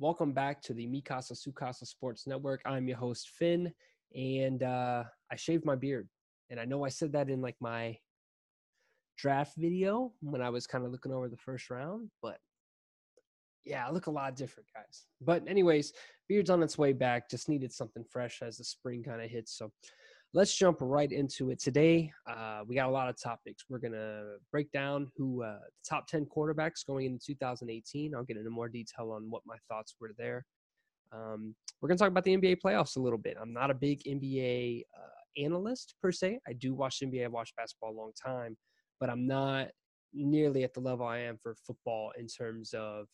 Welcome back to the Mikasa Sukasa Sports Network. I'm your host, Finn, and I shaved my beard. And I know I said that in like my draft video when I was kind of looking over the first round, but yeah, I look a lot different, guys. But anyways, beard's on its way back. Just needed something fresh as the spring kind of hits. So let's jump right into it. Today, we got a lot of topics. We're going to break down who the top 10 quarterbacks going into 2018. I'll get into more detail on what my thoughts were there. We're going to talk about the NBA playoffs a little bit. I'm not a big NBA analyst per se. I do watch NBA. I've watched basketball a long time, but I'm not nearly at the level I am for football in terms of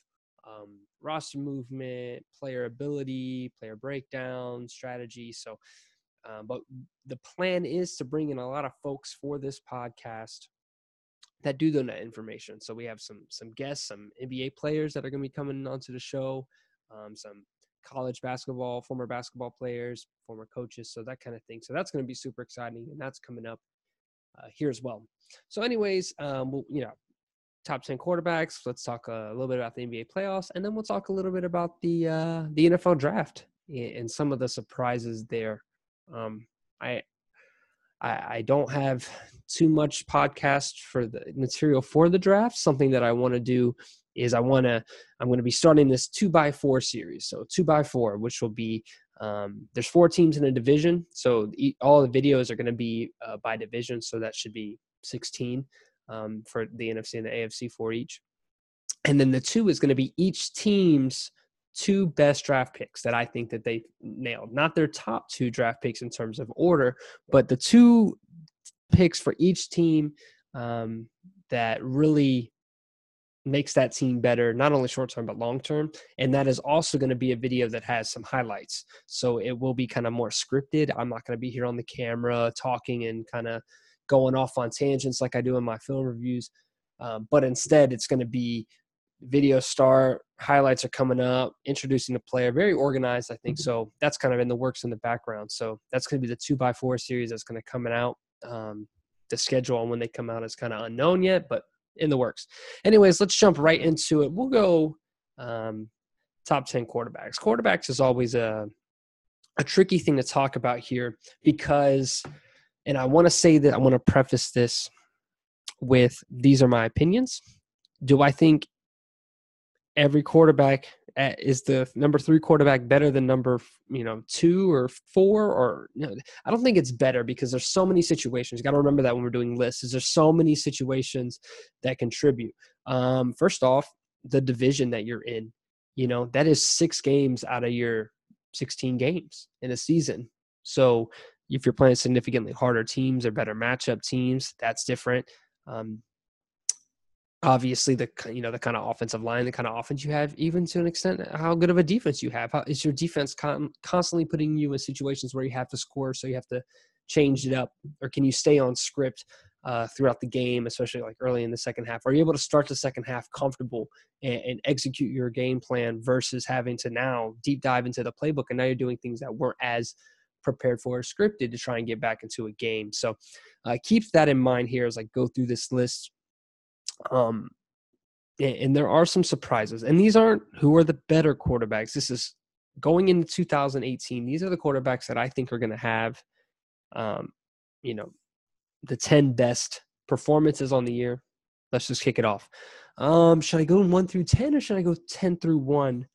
roster movement, player ability, player breakdown, strategy. So, but the plan is to bring in a lot of folks for this podcast that do that information. So we have some guests, some NBA players that are going to be coming onto the show, some college basketball, former basketball players, former coaches, so that kind of thing. So that's going to be super exciting, and that's coming up here as well. So anyways, top 10 quarterbacks. Let's talk a little bit about the NBA playoffs, and then we'll talk a little bit about the NFL draft and some of the surprises there. I don't have too much podcast for the material for the draft. Something that I want to do is I'm going to be starting this 2x4 series. So 2x4, which will be there's 4 teams in a division. So all the videos are going to be by division. So that should be 16 for the NFC and the AFC for each. And then the 2 is going to be each team's 2 best draft picks that I think that they nailed. Not their top 2 draft picks in terms of order, but the 2 picks for each team that really makes that team better, not only short-term but long-term. And that is also going to be a video that has some highlights. So it will be kind of more scripted. I'm not going to be here on the camera talking and kind of going off on tangents like I do in my film reviews. But instead, it's going to be video start, highlights are coming up, introducing the player, very organized, I think. So that's kind of in the works in the background. So that's going to be the 2x4 series that's going to come out. The schedule on when they come out is kind of unknown yet, but in the works. Anyways, let's jump right into it. We'll go top 10 quarterbacks. Quarterbacks is always a tricky thing to talk about here because, and I want to say that I want to preface this with these are my opinions. Do I think every quarterback is the number 3 quarterback better than number 2 or 4? Or I don't think it's better because there's so many situations. You got to remember that when we're doing lists, is there's so many situations that contribute. First off, the division that you're in, that is 6 games out of your 16 games in a season. So if you're playing significantly harder teams or better matchup teams, that's different. Obviously, the kind of offensive line, the kind of offense you have, even to an extent, how good of a defense you have. How is your defense constantly putting you in situations where you have to score, so you have to change it up, or can you stay on script throughout the game, especially like early in the second half? Are you able to start the second half comfortable and execute your game plan versus having to now deep dive into the playbook, and now you're doing things that weren't as prepared for or scripted to try and get back into a game? So keep that in mind here as I go through this list. And there are some surprises, and these aren't who are the better quarterbacks. This is going into 2018. These are the quarterbacks that I think are going to have, the 10 best performances on the year. Let's just kick it off. Should I go 1 through 10 or should I go 10 through 1?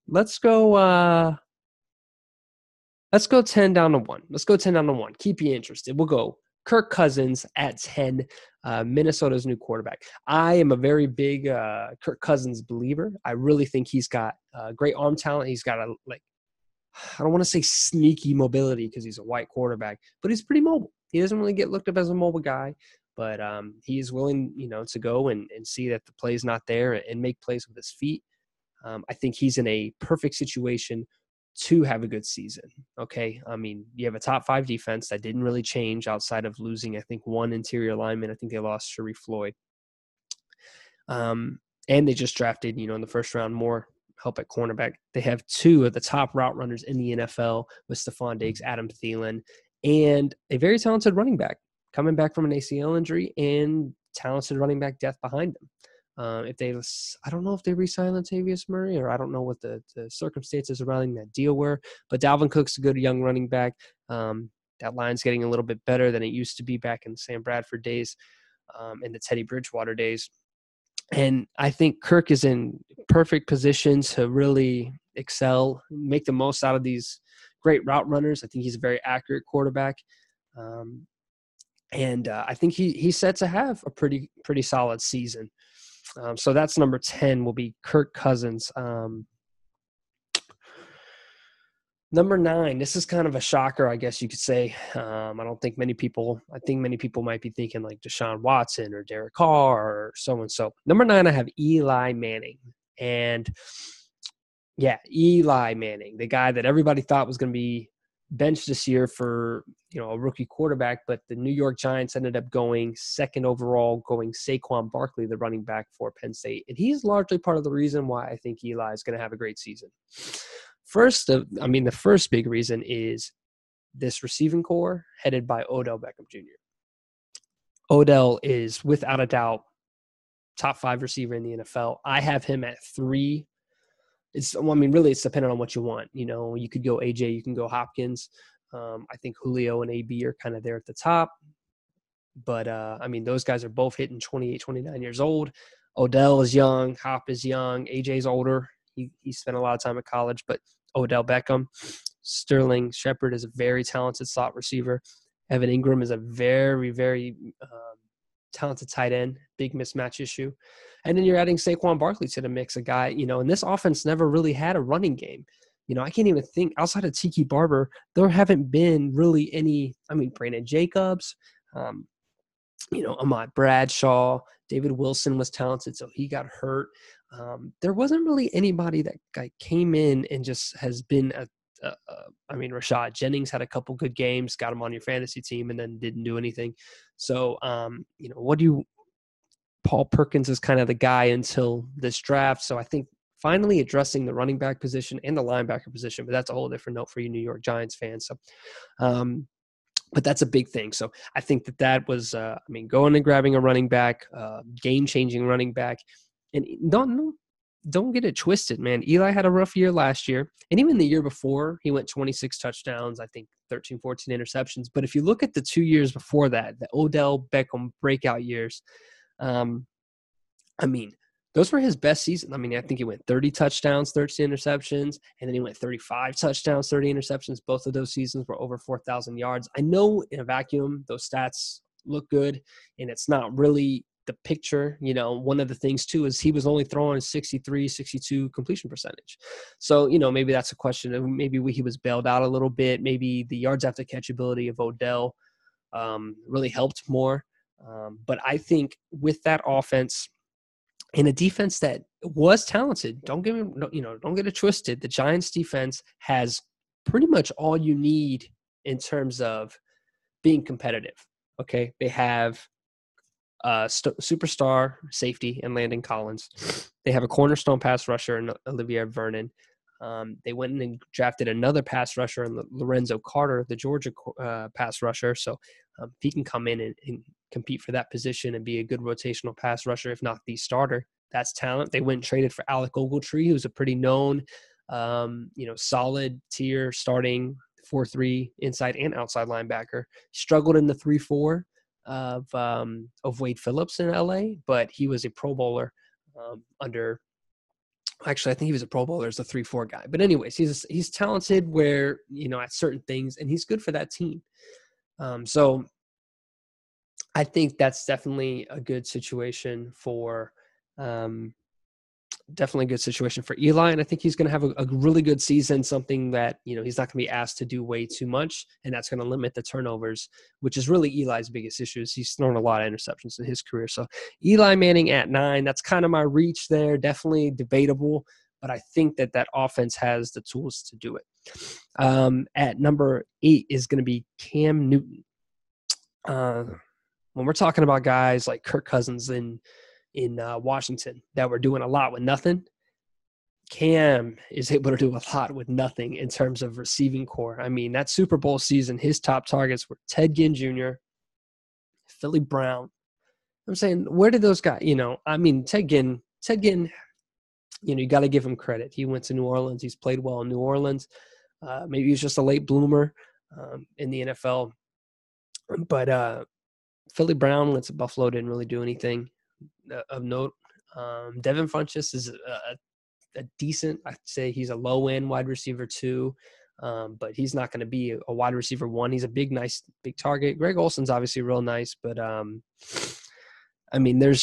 Let's go 10 down to 1. Let's go 10 down to 1. Keep you interested. We'll go Kirk Cousins at 10, Minnesota's new quarterback. I am a very big Kirk Cousins believer. I really think he's got great arm talent. He's got I don't want to say sneaky mobility because he's a white quarterback, but he's pretty mobile. He doesn't really get looked up as a mobile guy, but he is willing, to go and see that the play's not there and make plays with his feet. I think he's in a perfect situation to have a good season. Okay. I mean, you have a top 5 defense that didn't really change outside of losing, I think, 1 interior lineman. I think they lost Sharif Floyd. And they just drafted, in the first round, more help at cornerback. They have 2 of the top route runners in the NFL with Stephon Diggs, Adam Thielen, and a very talented running back coming back from an ACL injury and talented running back depth behind him. I don't know if they re-signed Latavius Murray, or I don't know what the circumstances surrounding that deal were. But Dalvin Cook's a good young running back. That line's getting a little bit better than it used to be back in the Sam Bradford days, and the Teddy Bridgewater days. And I think Kirk is in perfect position to really excel, make the most out of these great route runners. I think he's a very accurate quarterback. And I think he's set to have a pretty solid season. So that's number 10 will be Kirk Cousins. Number 9, this is kind of a shocker, I guess you could say. I think many people might be thinking like Deshaun Watson or Derek Carr or so-and-so. Number 9, I have Eli Manning. And yeah, Eli Manning, the guy that everybody thought was going to be benched this year for, a rookie quarterback, but the New York Giants ended up going second overall, going Saquon Barkley, the running back for Penn State. And he's largely part of the reason why I think Eli is going to have a great season. The first big reason is this receiving core headed by Odell Beckham Jr. Odell is without a doubt top 5 receiver in the NFL. I have him at 3. Really it's dependent on what you want. You could go AJ, you can go Hopkins. I think Julio and AB are kind of there at the top. But, those guys are both hitting 28, 29 years old. Odell is young. Hop is young. AJ's older. He spent a lot of time at college, but Odell Beckham, Sterling Shepard is a very talented slot receiver. Evan Ingram is a very, very talented tight end, big mismatch issue. And then you're adding Saquon Barkley to the mix, a guy, and this offense never really had a running game. I can't even think outside of Tiki Barber, there haven't been really any, Brandon Jacobs, Ahmad Bradshaw, David Wilson was talented, so he got hurt. There wasn't really anybody that came in and just has been Rashad Jennings had a couple good games, got him on your fantasy team, and then didn't do anything. So, Paul Perkins is kind of the guy until this draft. So I think finally addressing the running back position and the linebacker position, but that's a whole different note for you New York Giants fans. So, but that's a big thing. So I think that was, going and grabbing a running back, game-changing running back. And don't get it twisted, man. Eli had a rough year last year. And even the year before, he went 26 touchdowns, I think 13, 14 interceptions. But if you look at the 2 years before that, the Odell Beckham breakout years, those were his best seasons. I think he went 30 touchdowns, 13 interceptions, and then he went 35 touchdowns, 30 interceptions. Both of those seasons were over 4,000 yards. I know in a vacuum, those stats look good, and it's not really the picture. One of the things too is he was only throwing 63, 62 completion percentage. So, maybe that's a question of maybe he was bailed out a little bit. Maybe the yards after catch ability of Odell really helped more. But I think with that offense and a defense that was talented, don't get it twisted. The Giants defense has pretty much all you need in terms of being competitive. Okay. They have superstar safety and Landon Collins. They have a cornerstone pass rusher in Olivier Vernon. They went in and drafted another pass rusher in Lorenzo Carter, the Georgia pass rusher. So if he can come in and compete for that position and be a good rotational pass rusher, if not the starter, that's talent. They went and traded for Alec Ogletree, who's a pretty known, solid tier starting 4-3 inside and outside linebacker. Struggled in the 3-4 of Wade Phillips in LA, but he was a Pro Bowler Actually, I think he was a Pro Bowler as a 3-4 guy. But anyways, he's talented where, at certain things, and he's good for that team. So I think that's definitely a good situation for Eli. And I think he's going to have a really good season, something that, he's not going to be asked to do way too much. And that's going to limit the turnovers, which is really Eli's biggest issue. He's thrown a lot of interceptions in his career. So Eli Manning at 9, that's kind of my reach there. Definitely debatable, but I think that offense has the tools to do it. At number 8 is going to be Cam Newton. When we're talking about guys like Kirk Cousins in Washington that were doing a lot with nothing, Cam is able to do a lot with nothing in terms of receiving core. That Super Bowl season, his top targets were Ted Ginn Jr., Philly Brown, I'm saying, where did those guys, I mean, Ted Ginn, you got to give him credit. He went to New Orleans. He's played well in New Orleans. Maybe he's just a late bloomer in the NFL. But Philly Brown went to Buffalo, didn't really do anything of note. Devin Funchess is a decent, I'd say he's a low-end wide receiver too, but he's not going to be a wide receiver one. He's a big target. Greg Olson's obviously real nice, but I mean, there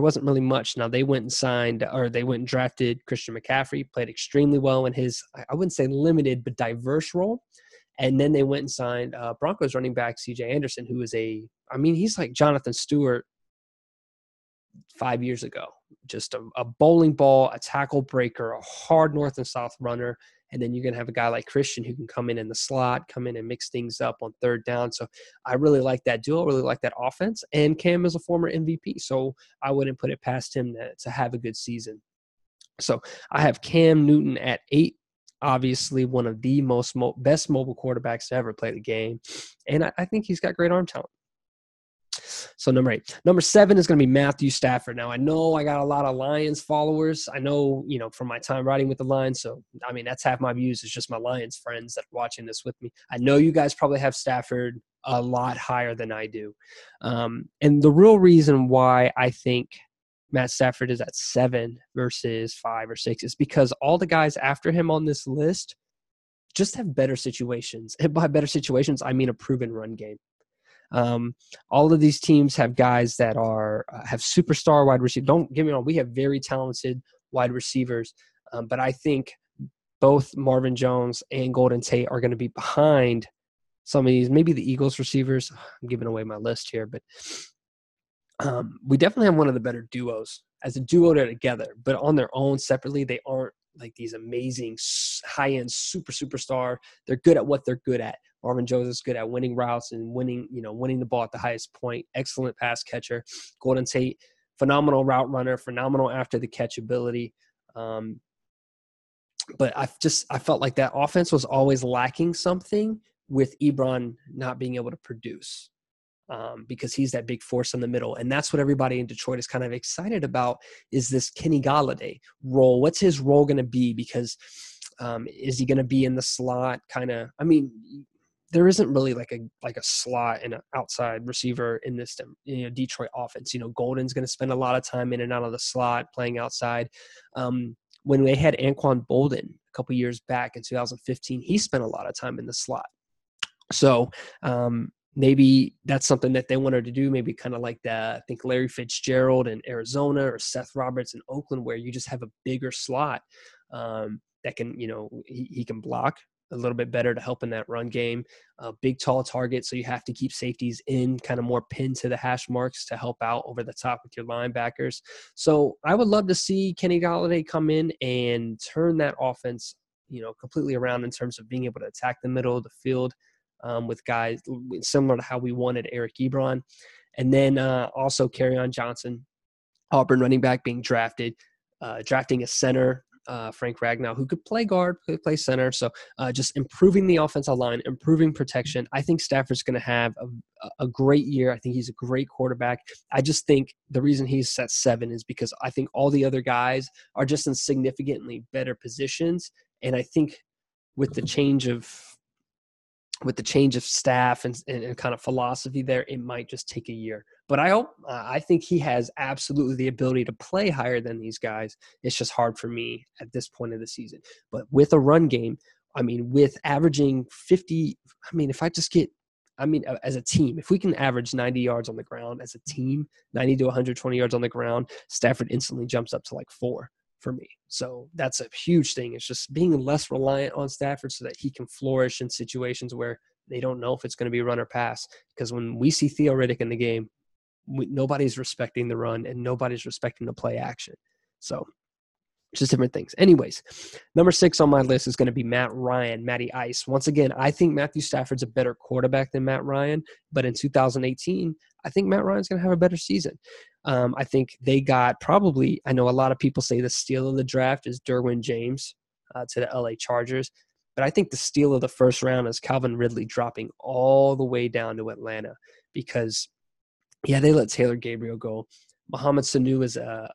wasn't really much. Now they went and drafted Christian McCaffrey, played extremely well in his, I wouldn't say limited, but diverse role. And then they went and signed Broncos running back C.J. Anderson, who is he's like Jonathan Stewart 5 years ago. Just a bowling ball, a tackle breaker, a hard north and south runner. And then you're going to have a guy like Christian who can come in the slot, come in and mix things up on third down. So I really like that duo, really like that offense. And Cam is a former MVP, so I wouldn't put it past him to have a good season. So I have Cam Newton at 8. Obviously, one of the best mobile quarterbacks to ever play the game. And I think he's got great arm talent. So number 8. Number 7 is going to be Matthew Stafford. Now, I know I got a lot of Lions followers. I know, from my time riding with the Lions. So, I mean, that's half my views. It's just my Lions friends that are watching this with me. I know you guys probably have Stafford a lot higher than I do. And the real reason why I think Matt Stafford is at 7 versus 5 or 6 is because all the guys after him on this list just have better situations. And by better situations, I mean a proven run game. All of these teams have guys that have superstar wide receivers. Don't get me wrong, we have very talented wide receivers, but I think both Marvin Jones and Golden Tate are going to be behind some of these, maybe the Eagles receivers. I'm giving away my list here, but we definitely have one of the better duos. As a duo, they're together, but on their own separately, they aren't like these amazing high-end superstar. They're good at what they're good at. Marvin Jones is good at winning routes and winning the ball at the highest point. Excellent pass catcher. Golden Tate, phenomenal route runner, phenomenal after the catch ability. But I felt like that offense was always lacking something with Ebron not being able to produce. Because he's that big force in the middle. And that's what everybody in Detroit is kind of excited about, is this Kenny Golladay role. What's his role going to be? Because is he going to be in the slot kind of – I mean, there isn't really like a slot and an outside receiver in this Detroit offense. Golden's going to spend a lot of time in and out of the slot playing outside. When they had Anquan Bolden a couple years back in 2015, he spent a lot of time in the slot. So maybe that's something that they wanted to do, maybe kind of like I think Larry Fitzgerald in Arizona or Seth Roberts in Oakland, where you just have a bigger slot that can, he can block a little bit better to help in that run game. Big, tall target, so you have to keep safeties in, kind of more pinned to the hash marks to help out over the top with your linebackers. So I would love to see Kenny Golladay come in and turn that offense, completely around in terms of being able to attack the middle of the field. With guys similar to how we wanted Eric Ebron. And then also Kerryon Johnson, Auburn running back, being drafted, drafting a center, Frank Ragnow, who could play guard, could play center. So just improving the offensive line, improving protection. I think Stafford's going to have a great year. I think he's a great quarterback. I just think the reason he's at 7 is because I think all the other guys are just in significantly better positions. And I think with the change of staff and kind of philosophy there, it might just take a year. But I think he has absolutely the ability to play higher than these guys. It's just hard for me at this point of the season. But with a run game, with averaging 50, as a team, if we can average 90 yards on the ground as a team, 90 to 120 yards on the ground, Stafford instantly jumps up to like 4. For me. So that's a huge thing. It's just being less reliant on Stafford so that he can flourish in situations where they don't know if it's going to be run or pass. Because when we see Theo Riddick in the game, nobody's respecting the run and nobody's respecting the play action. So just different things. Anyways, number 6 on my list is going to be Matty Ice. Once again, I think Matthew Stafford's a better quarterback than Matt Ryan, but in 2018, I think Matt Ryan's going to have a better season. I think they got probably, I know a lot of people say the steal of the draft is Derwin James to the LA Chargers, but I think the steal of the first round is Calvin Ridley dropping all the way down to Atlanta, because Yeah, they let Taylor Gabriel go. Mohamed Sanu is a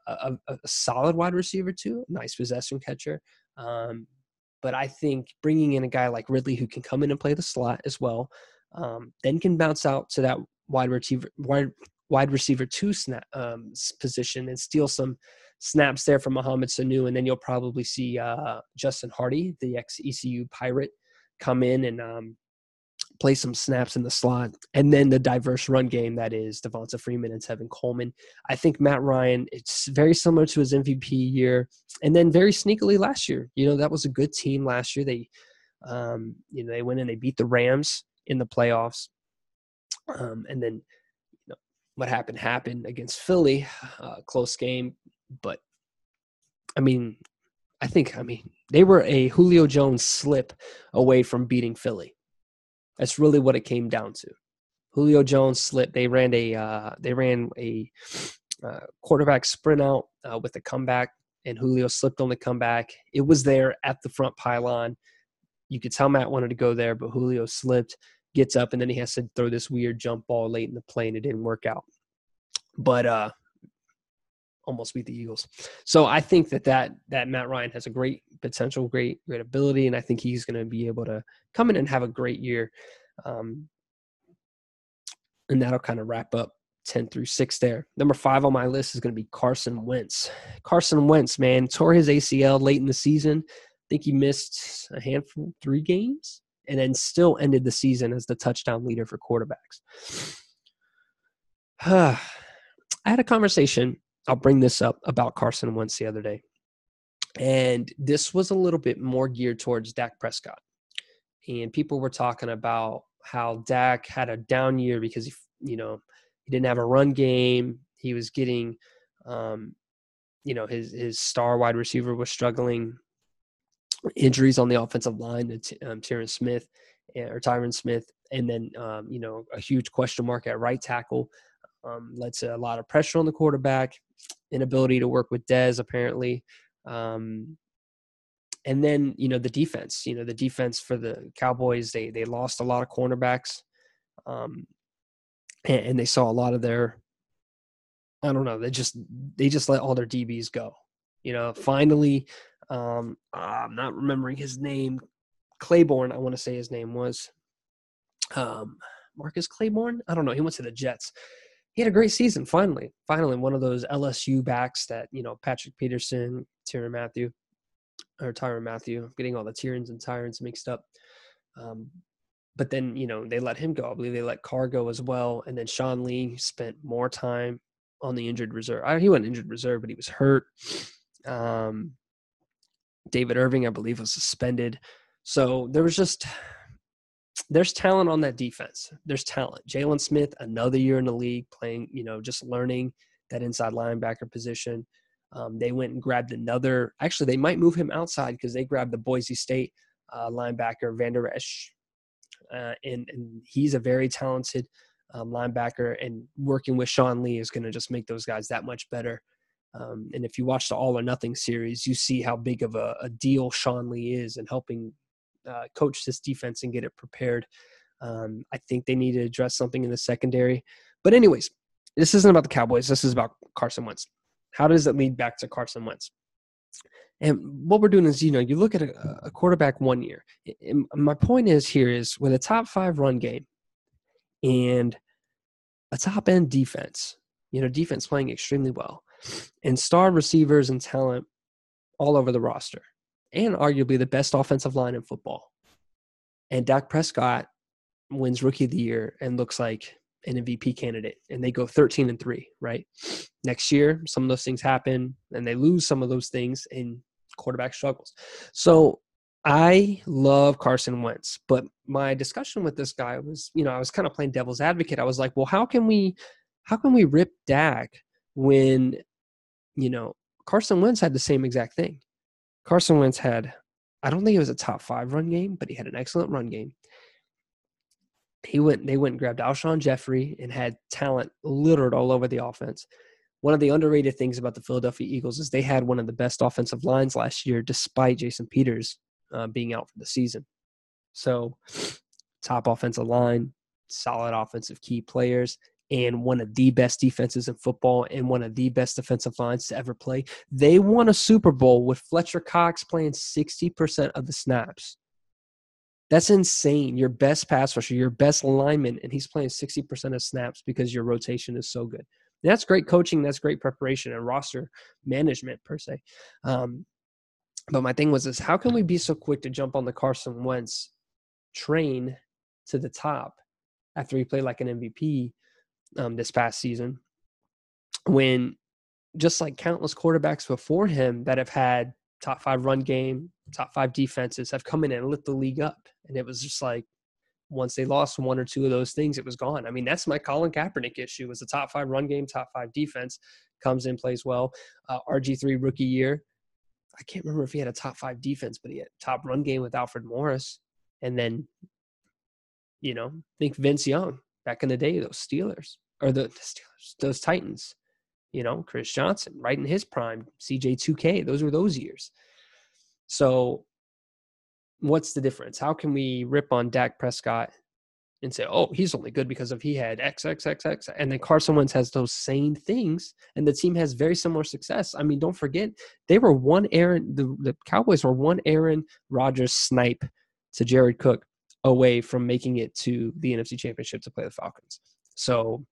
solid wide receiver too, nice possession catcher. But I think bringing in a guy like Ridley who can come in and play the slot as well, then can bounce out to that wide receiver two snap position and steal some snaps there from Mohamed Sanu, and then you'll probably see Justin Hardy, the ex-ECU Pirate, come in and play some snaps in the slot, and then the diverse run game that is Devonta Freeman and Tevin Coleman. I think Matt Ryan, it's very similar to his MVP year, and then very sneakily last year. That was a good team last year. They, they went and they beat the Rams in the playoffs, and then what happened against Philly, close game. But I think they were a Julio Jones slip away from beating Philly. That's really what it came down to. Julio Jones slipped. They ran a quarterback sprint out with a comeback, and Julio slipped on the comeback. It was there at the front pylon. You could tell Matt wanted to go there, but Julio slipped, gets up, and then he has to throw this weird jump ball late in the play, and it didn't work out. But almost beat the Eagles. So I think that Matt Ryan has a great potential, great ability, and I think he's going to be able to come in and have a great year. And that'll kind of wrap up 10 through 6 there. Number 5 on my list is going to be Carson Wentz. Carson Wentz, man, tore his ACL late in the season. I think he missed a handful, 3 games, and then still ended the season as the touchdown leader for quarterbacks. I had a conversation, I'll bring this up, about Carson Wentz the other day. And this was a little bit more geared towards Dak Prescott. And people were talking about how Dak had a down year because he didn't have a run game. He was getting, his star wide receiver was struggling. Injuries on the offensive line to Tyron Smith, and then a huge question mark at right tackle. Led to a lot of pressure on the quarterback, inability to work with Dez apparently. And then, the defense, the defense for the Cowboys, they lost a lot of cornerbacks. And they saw a lot of their, I don't know, they just let all their DBs go. Finally, I'm not remembering his name. Claiborne, I want to say his name was Marcus Claiborne. I don't know. He went to the Jets. He had a great season, finally. Finally, one of those LSU backs that, Patrick Peterson, Tyrann Mathieu. I'm getting all the Tyrans and Tyrants mixed up. But then, they let him go. I believe they let Carr go as well. And then Sean Lee spent more time on the injured reserve. He wasn't injured reserve, but he was hurt. David Irving, I believe, was suspended. So there's talent on that defense. There's talent. Jalen Smith, another year in the league playing, just learning that inside linebacker position. They went and grabbed another. Actually, they might move him outside because they grabbed the Boise State linebacker, Van Der Esch. And he's a very talented linebacker, and working with Sean Lee is going to just make those guys that much better. And if you watch the All or Nothing series, you see how big of a deal Sean Lee is in helping coach this defense and get it prepared. I think they need to address something in the secondary. But anyways, this isn't about the Cowboys. This is about Carson Wentz. How does it lead back to Carson Wentz? And what we're doing is, you look at a quarterback 1 year. And my point is with a top 5 run game and a top-end defense, defense playing extremely well, and star receivers and talent all over the roster, and arguably the best offensive line in football. And Dak Prescott wins Rookie of the Year and looks like an MVP candidate, and they go 13-3, right? Next year, some of those things happen, and they lose some of those things, and quarterback struggles. So I love Carson Wentz, but my discussion with this guy was, I was kind of playing devil's advocate. I was like, well, how can we rip Dak when, Carson Wentz had the same exact thing. Carson Wentz had, I don't think it was a top 5 run game, but he had an excellent run game. They went and grabbed Alshon Jeffrey and had talent littered all over the offense. One of the underrated things about the Philadelphia Eagles is they had one of the best offensive lines last year, despite Jason Peters being out for the season. So top offensive line, solid offensive key players. and one of the best defenses in football and one of the best defensive lines to ever play. They won a Super Bowl with Fletcher Cox playing 60% of the snaps. That's insane. Your best pass rusher, your best lineman, and he's playing 60% of snaps because your rotation is so good. And that's great coaching. That's great preparation and roster management per se. But my thing was how can we be so quick to jump on the Carson Wentz train to the top after he played like an MVP this past season, when just like countless quarterbacks before him that have had top 5 run game, top 5 defenses have come in and lit the league up. And it was just like, once they lost one or two of those things, it was gone. I mean, that's my Colin Kaepernick issue, was a top 5 run game, top 5 defense, comes in, plays well. RG3 rookie year. I can't remember if he had a top 5 defense, but he had top run game with Alfred Morris. And then, think Vince Young back in the day, those Steelers, or the Steelers, those Titans, Chris Johnson right in his prime, CJ2K, those were those years. So what's the difference? How can we rip on Dak Prescott and say, oh, he's only good because he had X, and then Carson Wentz has those same things, and the team has very similar success. I mean, don't forget, they were the Cowboys were one Aaron Rodgers snipe to Jared Cook away from making it to the NFC Championship to play the Falcons. So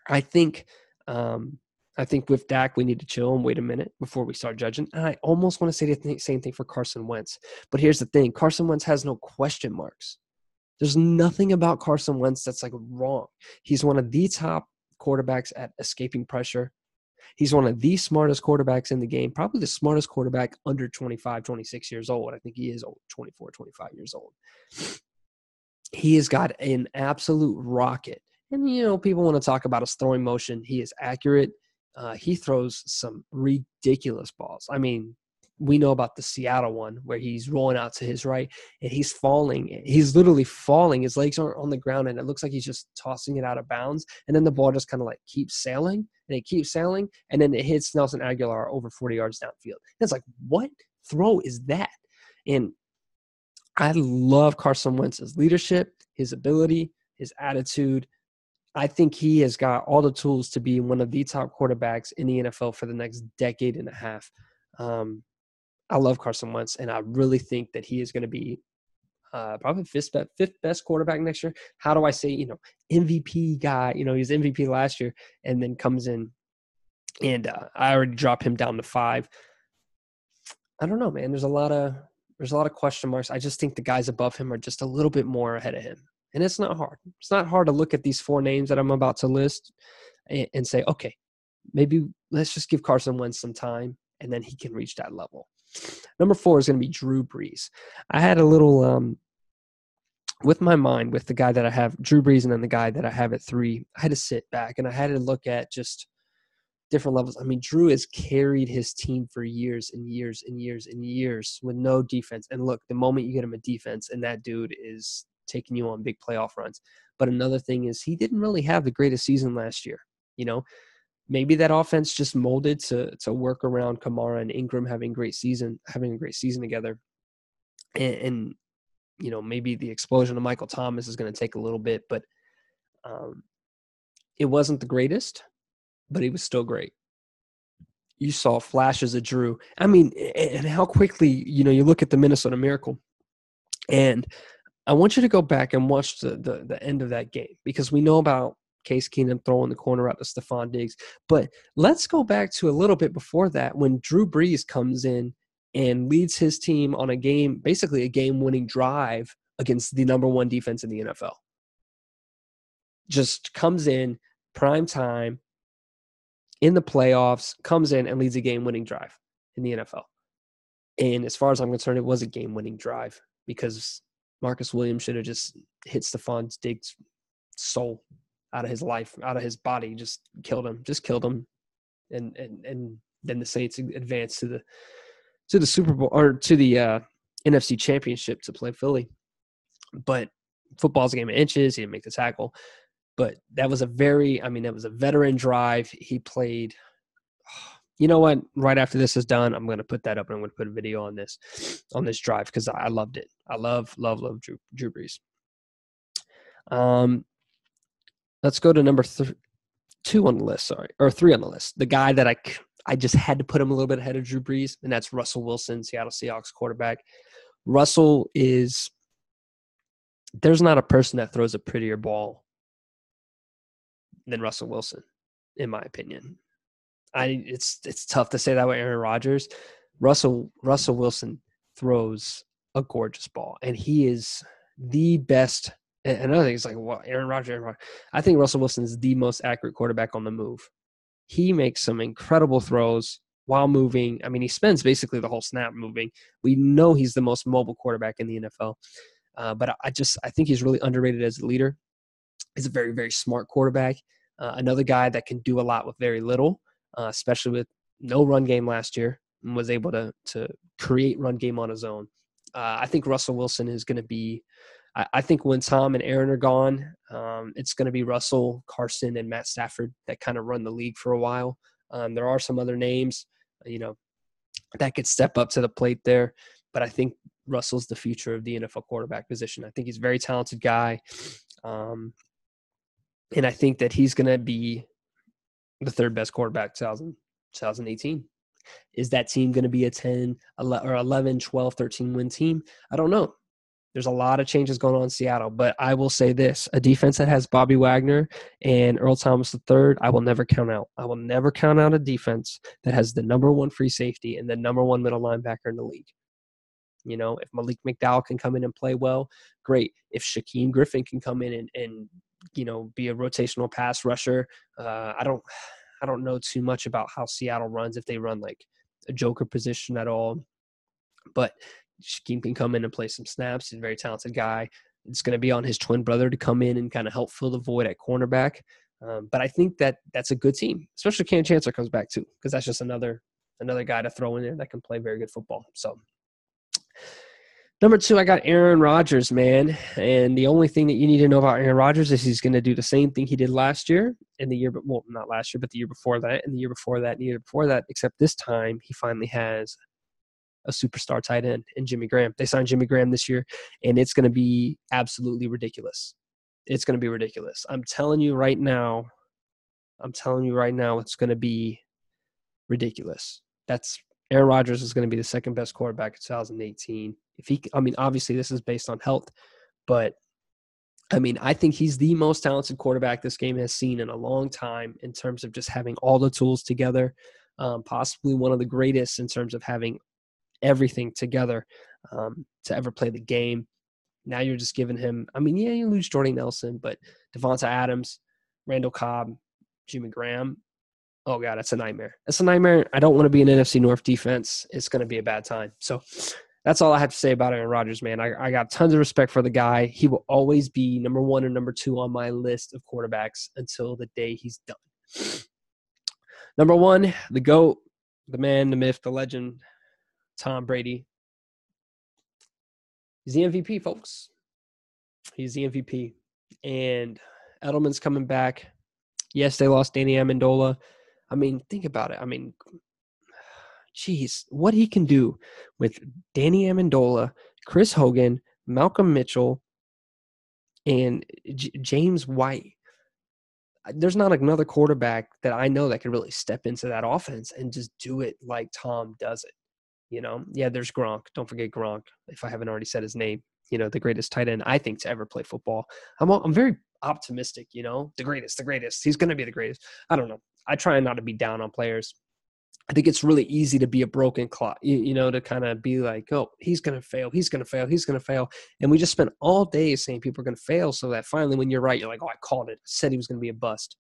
I think with Dak, we need to chill and wait a minute before we start judging. And I almost want to say the same thing for Carson Wentz. But here's the thing. Carson Wentz has no question marks. There's nothing about Carson Wentz that's like wrong. He's one of the top quarterbacks at escaping pressure. He's one of the smartest quarterbacks in the game, probably the smartest quarterback under 25, 26 years old. I think he is old, 24, 25 years old. He has got an absolute rocket. And, people want to talk about his throwing motion. He is accurate. He throws some ridiculous balls. I mean, we know about the Seattle one where he's rolling out to his right and he's falling. He's literally falling. His legs aren't on the ground and it looks like he's just tossing it out of bounds. And then the ball just kind of like keeps sailing and it keeps sailing. And then it hits Nelson Aguilar over 40 yards downfield. And it's like, what throw is that? And I love Carson Wentz's leadership, his ability, his attitude. I think he has got all the tools to be one of the top quarterbacks in the NFL for the next decade and a half. I love Carson Wentz, and I really think that he is going to be probably fifth best quarterback next year. How do I say, MVP guy? He was MVP last year and then comes in, and I already dropped him down to 5. I don't know, man. There's a lot of question marks. I just think the guys above him are just a little bit more ahead of him. And it's not hard. It's not hard to look at these 4 names that I'm about to list and say, okay, maybe let's just give Carson Wentz some time, and then he can reach that level. Number 4 is going to be Drew Brees. I had a little, with my mind, with the guy that I have, Drew Brees, and then the guy that I have at 3, I had to sit back and I had to look at just different levels. I mean, Drew has carried his team for years and years and years and years with no defense. And look, the moment you get him a defense, and that dude is taking you on big playoff runs. But another thing is he didn't really have the greatest season last year. Maybe that offense just molded to work around Kamara and Ingram having a great season together. And maybe the explosion of Michael Thomas is going to take a little bit, but it wasn't the greatest, but he was still great. You saw flashes of Drew. I mean, and how quickly, you look at the Minnesota Miracle, and I want you to go back and watch the end of that game, because we know about Case Keenum throwing the corner out to Stephon Diggs. But let's go back to a little bit before that, when Drew Brees comes in and leads his team on basically a game-winning drive against the number 1 defense in the NFL. Just comes in, prime time, in the playoffs, comes in and leads a game-winning drive in the NFL. And as far as I'm concerned, it was a game-winning drive because Marcus Williams should have just hit Stephon Diggs' soul out of his life, out of his body, just killed him. And then the Saints advanced to the Super Bowl, or to the NFC Championship to play Philly. But football's a game of inches. He didn't make the tackle. But that was a veteran drive. He played. You know what? Right after this is done, I'm going to put that up, and I'm going to put a video on this drive because I loved it. I love Drew Brees. Let's go to number 2 on the list, or 3 on the list. The guy that I just had to put him a little bit ahead of Drew Brees, and that's Russell Wilson, Seattle Seahawks quarterback. Russell is – there's not a person that throws a prettier ball than Russell Wilson, in my opinion. It's tough to say that with Aaron Rodgers. Russell Wilson throws a gorgeous ball, and he is the best. And another thing is like, well, Aaron Rodgers. I think Russell Wilson is the most accurate quarterback on the move. He makes some incredible throws while moving. I mean, he spends basically the whole snap moving. We know he's the most mobile quarterback in the NFL. But I think he's really underrated as a leader. He's a very, very smart quarterback. Another guy that can do a lot with very little, especially with no run game last year, and was able to create run game on his own. I think Russell Wilson is going to be – I think when Tom and Aaron are gone, it's going to be Russell, Carson, and Matt Stafford that kind of run the league for a while. There are some other names, that could step up to the plate there. But I think Russell's the future of the NFL quarterback position. I think he's a very talented guy. And I think that he's going to be the third best quarterback 2018. Is that team going to be a 10, 11, 12, 13 win team? I don't know. There's a lot of changes going on in Seattle, but I will say this, a defense that has Bobby Wagner and Earl Thomas III, I will never count out. I will never count out a defense that has the number 1 free safety and the number 1 middle linebacker in the league. If Malik McDowell can come in and play well, great. If Shaquem Griffin can come in and be a rotational pass rusher, I don't know too much about how Seattle runs, if they run like a joker position at all, but Shaquem can come in and play some snaps. He's a very talented guy. It's going to be on his twin brother to come in and kind of help fill the void at cornerback. But I think that's a good team, especially if Cam Chancellor comes back too, because that's just another guy to throw in there that can play very good football. So number 2, I got Aaron Rodgers, man. And the only thing that you need to know about Aaron Rodgers is he's going to do the same thing he did last year and not last year, but the year before that, and the year before that, and the year before that, except this time he finally has a superstar tight end in Jimmy Graham. They signed Jimmy Graham this year, and it's going to be absolutely ridiculous. It's going to be ridiculous. I'm telling you right now, it's going to be ridiculous. Aaron Rodgers is going to be the second best quarterback in 2018. Obviously this is based on health, but I think he's the most talented quarterback this game has seen in a long time in terms of just having all the tools together, possibly one of the greatest in terms of having everything together to ever play the game. Now you're just giving him, you lose Jordy Nelson, but Devonta Adams, Randall Cobb, Jimmy Graham. Oh, God, that's a nightmare. That's a nightmare. I don't want to be an NFC North defense. It's going to be a bad time. So that's all I have to say about Aaron Rodgers, man. I got tons of respect for the guy. He will always be number 1 or number 2 on my list of quarterbacks until the day he's done. Number 1, the GOAT, the man, the myth, the legend, Tom Brady. He's the MVP, folks. He's the MVP. And Edelman's coming back. Yes, they lost Danny Amendola. Think about it. What he can do with Danny Amendola, Chris Hogan, Malcolm Mitchell, and James White. There's not another quarterback that I know that can really step into that offense and just do it like Tom does it. Yeah, there's Gronk. Don't forget Gronk, if I haven't already said his name. The greatest tight end, I think, to ever play football. I'm very optimistic, the greatest. He's going to be the greatest. I don't know. I try not to be down on players. I think it's really easy to be a broken clock, to kind of be like, oh, he's going to fail. And we just spent all day saying people are going to fail, so that finally when you're right, you're like, oh, I called it. I said he was going to be a bust.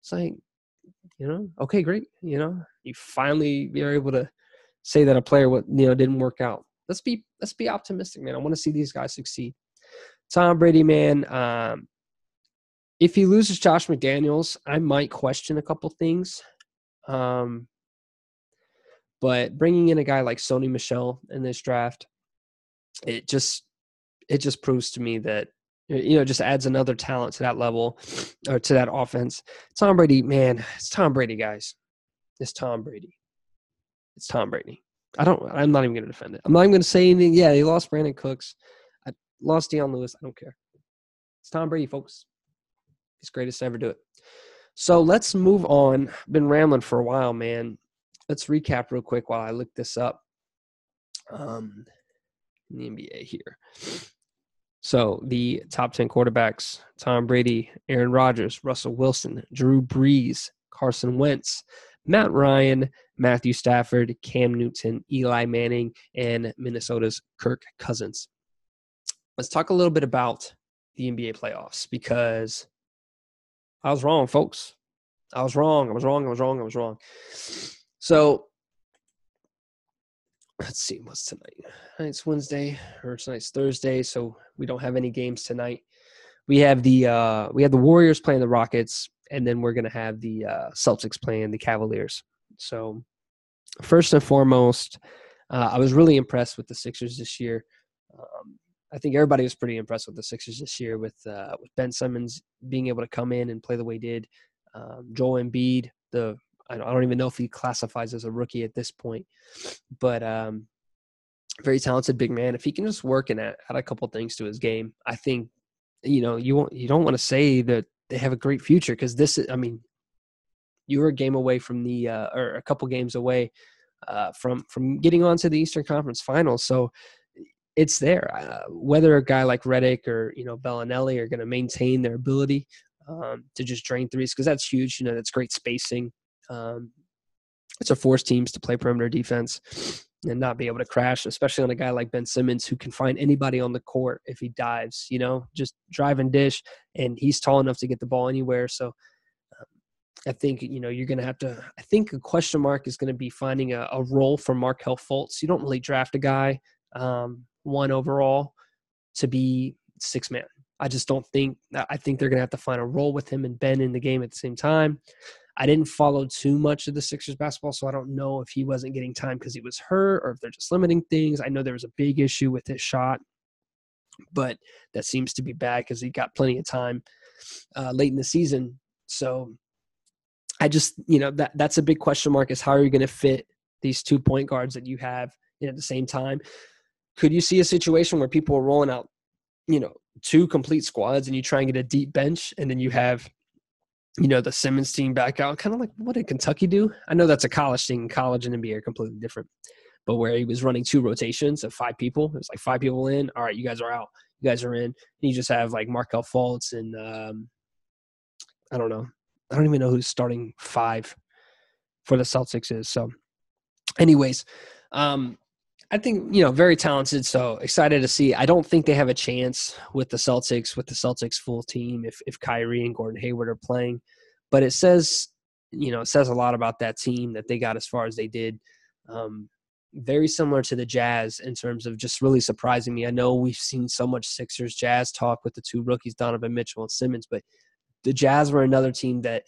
It's like, okay, great. You finally are able to say that a player didn't work out. Let's be optimistic, man. I want to see these guys succeed. Tom Brady, man, if he loses Josh McDaniels, I might question a couple things. But bringing in a guy like Sony Michel in this draft, it just proves to me that, just adds another talent to that level or to that offense. Tom Brady, man, it's Tom Brady, guys. It's Tom Brady. I'm not even going to defend it. I'm not even going to say anything. Yeah, they lost Brandon Cooks. I lost Deion Lewis. I don't care. It's Tom Brady, folks. He's the greatest to ever do it. So let's move on. Been rambling for a while, man. Let's recap real quick while I look this up. In the NBA here. So the top 10 quarterbacks: Tom Brady, Aaron Rodgers, Russell Wilson, Drew Brees, Carson Wentz, Matt Ryan, Matthew Stafford, Cam Newton, Eli Manning, and Minnesota's Kirk Cousins. Let's talk a little bit about the NBA playoffs, because I was wrong, folks. I was wrong. So let's see, what's tonight? Tonight's Wednesday, or tonight's Thursday, so we don't have any games tonight. We have the Warriors playing the Rockets, and then we're going to have the Celtics playing the Cavaliers. So first and foremost, I was really impressed with the Sixers this year. I think everybody was pretty impressed with the Sixers this year, with Ben Simmons being able to come in and play the way he did. Joel Embiid, I don't even know if he classifies as a rookie at this point, but very talented big man. If he can just work and add a couple things to his game, I think, you don't want to say that they have a great future, because you were a game away from or a couple games away from getting on to the Eastern Conference Finals. So it's there. Whether a guy like Redick or Bellinelli are going to maintain their ability to just drain threes, because that's huge. That's great spacing. It's a force teams to play perimeter defense and not be able to crash, especially on a guy like Ben Simmons, who can find anybody on the court if he dives, just drive and dish, and he's tall enough to get the ball anywhere. So I think, you're going to have to – I think a question mark is going to be finding a role for Markelle Fultz. You don't really draft a guy 1 overall to be 6-man. I just don't think – I think they're going to have to find a role with him and Ben in the game at the same time. I didn't follow too much of the Sixers basketball, so I don't know if he wasn't getting time because he was hurt or if they're just limiting things. I know there was a big issue with his shot, but that seems to be bad because he got plenty of time late in the season. So I just, that's a big question mark, is how are you going to fit these 2 point guards that you have at the same time? Could you see a situation where people are rolling out, 2 complete squads and you try and get a deep bench, and then you have – the Simmons team back out, kind of like what did Kentucky do? I know that's a college thing. College and NBA are completely different. But where he was running 2 rotations of 5 people, it was like 5 people in. All right, you guys are out. You guys are in. And you just have like Markelle Fultz and I don't know. I don't even know who's starting 5 for the Celtics is. So anyways, I think, very talented. So excited to see. I don't think they have a chance with the Celtics full team if Kyrie and Gordon Hayward are playing. But it says, it says a lot about that team that they got as far as they did. Very similar to the Jazz in terms of just really surprising me. I know we've seen so much Sixers Jazz talk with the 2 rookies, Donovan Mitchell and Simmons, but the Jazz were another team that,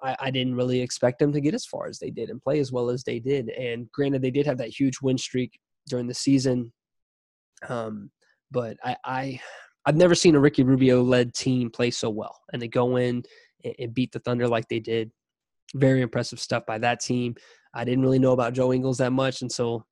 I didn't really expect them to get as far as they did and play as well as they did. And granted, they did have that huge win streak during the season. But I've never seen a Ricky Rubio-led team play so well. And they go in and beat the Thunder like they did. Very impressive stuff by that team. I didn't really know about Joe Ingles that much until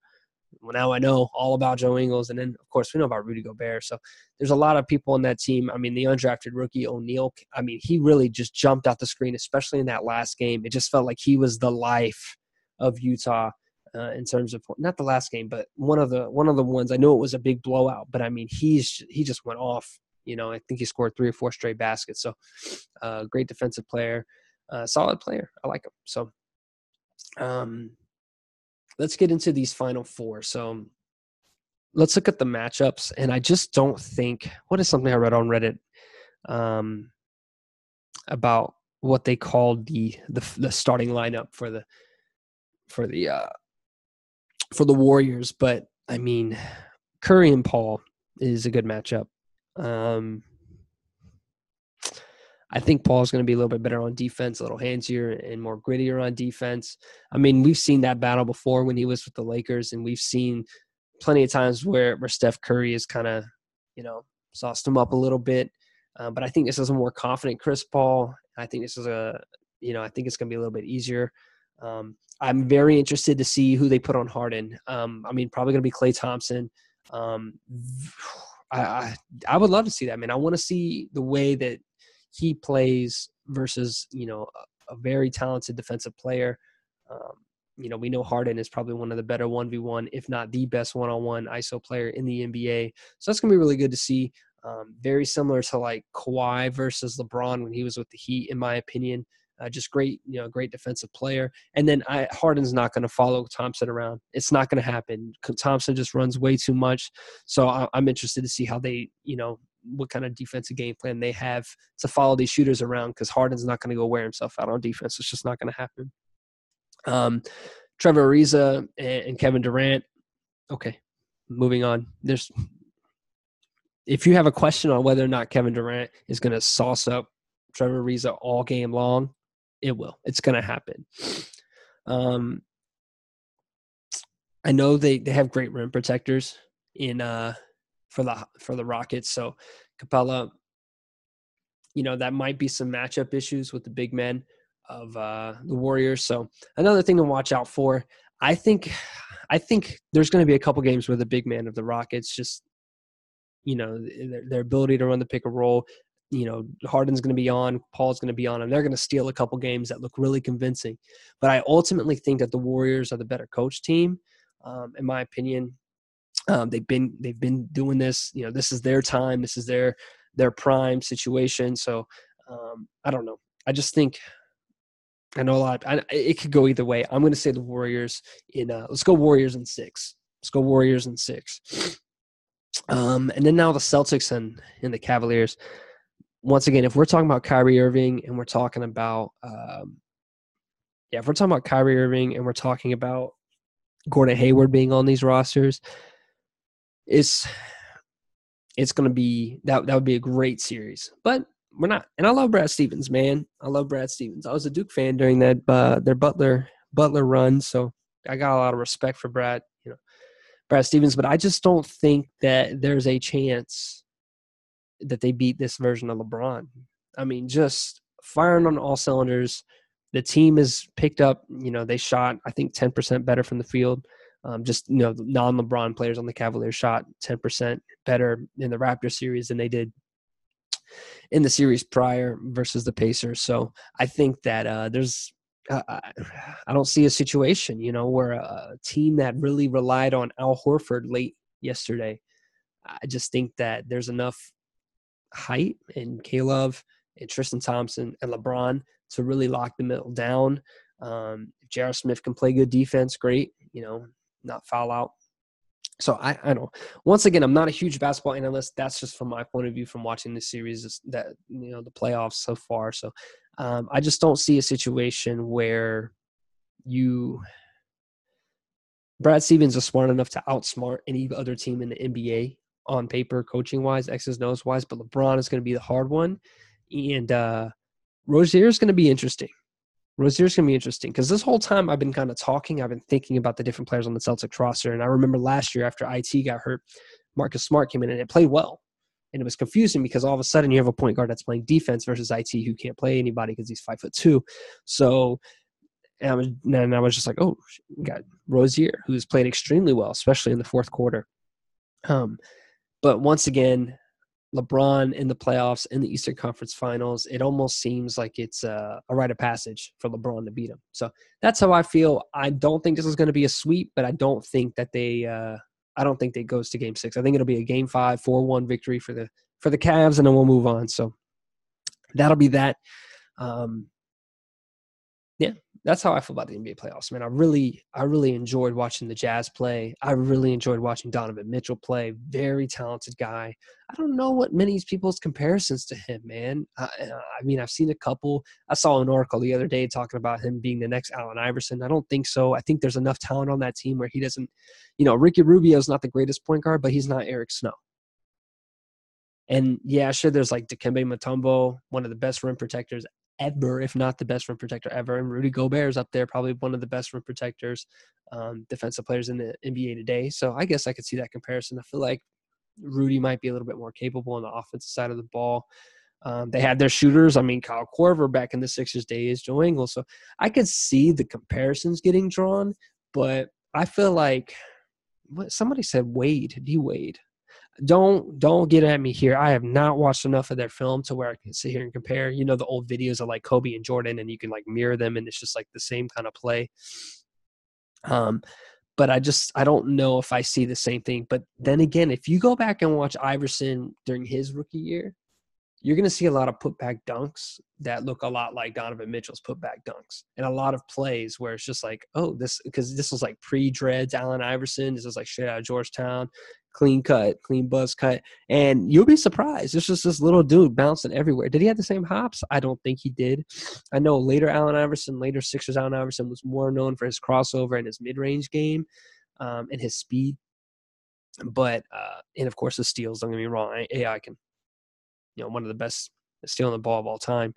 now I know all about Joe Ingles. And then, of course, we know about Rudy Gobert. So there's a lot of people on that team. I mean, the undrafted rookie O'Neal, he really just jumped out the screen, especially in that last game. It just felt like he was the life of Utah in terms of – not the last game, but one of the ones. I know it was a big blowout, but, he just went off. I think he scored 3 or 4 straight baskets. So great defensive player, solid player. I like him. So let's get into these final 4. So let's look at the matchups. And I just don't think – what is something I read on Reddit about what they called the starting lineup for the Warriors. But, Curry and Paul is a good matchup. I think Paul's going to be a little bit better on defense, a little handsier and more grittier on defense. We've seen that battle before when he was with the Lakers, and we've seen plenty of times where Steph Curry is kind of, sauced him up a little bit. But I think this is a more confident Chris Paul. I think this is I think it's going to be a little bit easier. I'm very interested to see who they put on Harden. Probably going to be Klay Thompson. I would love to see that. I want to see the way that, he plays versus, a very talented defensive player. We know Harden is probably one of the better 1v1, if not the best one-on-one ISO player in the NBA. So that's going to be really good to see. Very similar to like Kawhi versus LeBron when he was with the Heat, in my opinion. Just great, great defensive player. And then Harden's not going to follow Thompson around. It's not going to happen. Thompson just runs way too much. So I'm interested to see how they, what kind of defensive game plan they have to follow these shooters around, because Harden's not going to go wear himself out on defense. It's just not going to happen. Trevor Ariza and Kevin Durant. Okay, moving on. If you have a question on whether or not Kevin Durant is going to sauce up Trevor Ariza all game long, it will. It's going to happen. I know they have great rim protectors for the Rockets. So Capella, that might be some matchup issues with the big men of the Warriors. So another thing to watch out for. I think there's going to be a couple games where the big man of the Rockets just, their ability to run the pick and roll, Harden's going to be on, Paul's going to be on, and they're going to steal a couple games that look really convincing. But I ultimately think that the Warriors are the better coach team, in my opinion. They've been doing this. This is their time. This is their prime situation. So I don't know. I just think I know a lot. It could go either way. I'm going to say the Warriors let's go Warriors in 6. Let's go Warriors in 6. And then now the Celtics and the Cavaliers. Once again, if we're talking about Kyrie Irving and we're talking about Gordon Hayward being on these rosters, it's going to be that would be a great series. But we're not. And I love Brad Stevens, man. I love Brad Stevens. I was a Duke fan during that their Butler run, so I got a lot of respect for Brad Stevens. But I just don't think that there's a chance that they beat this version of LeBron. I mean, just firing on all cylinders. The team is picked up. They shot, I think, 10% better from the field. Non-LeBron players on the Cavaliers shot 10% better in the Raptors series than they did in the series prior versus the Pacers. So I think that I don't see a situation, where a team that really relied on Al Horford late yesterday. I just think that there's enough height in Caleb and Tristan Thompson and LeBron to really lock the middle down. If J.R. Smith can play good defense, great, not foul out. So I don't. Once again, I'm not a huge basketball analyst. That's just from my point of view from watching this series, that the playoffs so far. So I just don't see a situation where Brad Stevens is smart enough to outsmart any other team in the NBA on paper, coaching wise, X's and O's wise. But LeBron is going to be the hard one, and Rozier is going to be interesting. Rozier's going to be interesting because this whole time I've been kind of talking, I've been thinking about the different players on the Celtics roster. And I remember last year after IT got hurt, Marcus Smart came in and it played well. And it was confusing because all of a sudden you have a point guard that's playing defense versus IT who can't play anybody because he's 5'2". So and I was just like, oh, we got Rozier, who's played extremely well, especially in the fourth quarter. But once again, LeBron in the playoffs, in the Eastern Conference Finals, it almost seems like it's a rite of passage for LeBron to beat him. So that's how I feel. I don't think this is going to be a sweep, but I don't think that they goes to Game 6. I think it'll be a Game 5, 4-1 victory for the Cavs, and then we'll move on. So that'll be that. Yeah, that's how I feel about the NBA playoffs, man. I really enjoyed watching the Jazz play. I really enjoyed watching Donovan Mitchell play. Very talented guy. I don't know what many people's comparisons to him, man. I mean, I've seen a couple. I saw an article the other day talking about him being the next Allen Iverson. I don't think so. I think there's enough talent on that team where he doesn't, Ricky Rubio's not the greatest point guard, but he's not Eric Snow. And yeah, sure, there's like Dikembe Mutombo, one of the best rim protectors ever, if not the best rim protector ever. And Rudy Gobert is up there, probably one of the best rim protectors, defensive players in the NBA today. So I guess I could see that comparison. I feel like Rudy might be a little bit more capable on the offensive side of the ball. They had their shooters. I mean, Kyle Korver back in the Sixers days, Joe Ingles. So I could see the comparisons getting drawn, but I feel like somebody said Wade, D-Wade. Don't get at me here. I have not watched enough of their film to where I can sit here and compare. You know, the old videos of like Kobe and Jordan, and you can like mirror them, and it's just like the same kind of play. But I don't know if I see the same thing. But then again, if you go back and watch Iverson during his rookie year, you're going to see a lot of putback dunks that look a lot like Donovan Mitchell's putback dunks, and a lot of plays where it's just like, oh, because this was like pre-dreads Allen Iverson. This was like straight out of Georgetown, clean cut, clean buzz cut. And you'll be surprised. It's just this little dude bouncing everywhere. Did he have the same hops? I don't think he did. I know later Sixers Allen Iverson was more known for his crossover and his mid-range game and his speed. But, and of course, the steals, don't get me wrong. AI can, one of the best stealing the ball of all time.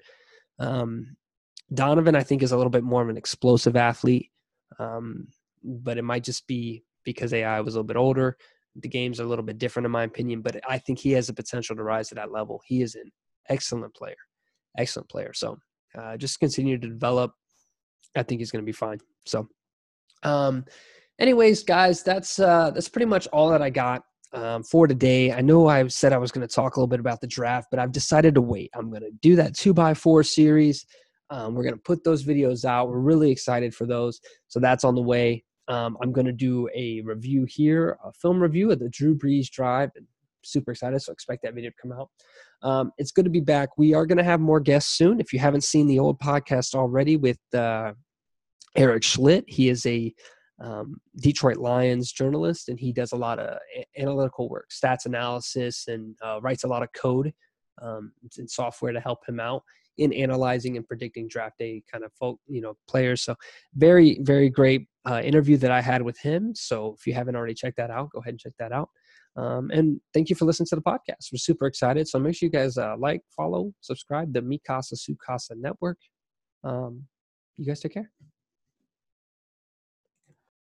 Donovan, I think, is a little bit more of an explosive athlete, but it might just be because AI was a little bit older. The games are a little bit different, in my opinion, but I think he has the potential to rise to that level. He is an excellent player. So just continue to develop. I think he's going to be fine. So anyways, guys, that's pretty much all that I got for today. I know I said I was going to talk a little bit about the draft, but I've decided to wait. I'm going to do that 2x4 series. We're going to put those videos out. We're really excited for those. So that's on the way. I'm going to do a review here, a film review of the Drew Brees drive. And super excited, so expect that video to come out. It's good to be back. We are going to have more guests soon. If you haven't seen the old podcast already with Eric Schlitt, he is a Detroit Lions journalist, and he does a lot of analytical work, stats analysis, and writes a lot of code and software to help him out in analyzing and predicting draft day kind of players. So very, very great interview that I had with him. So if you haven't already checked that out, go ahead and check that out. And thank you for listening to the podcast. We're super excited. So make sure you guys like, follow, subscribe, the Mi Casa Su Casa Network. You guys take care.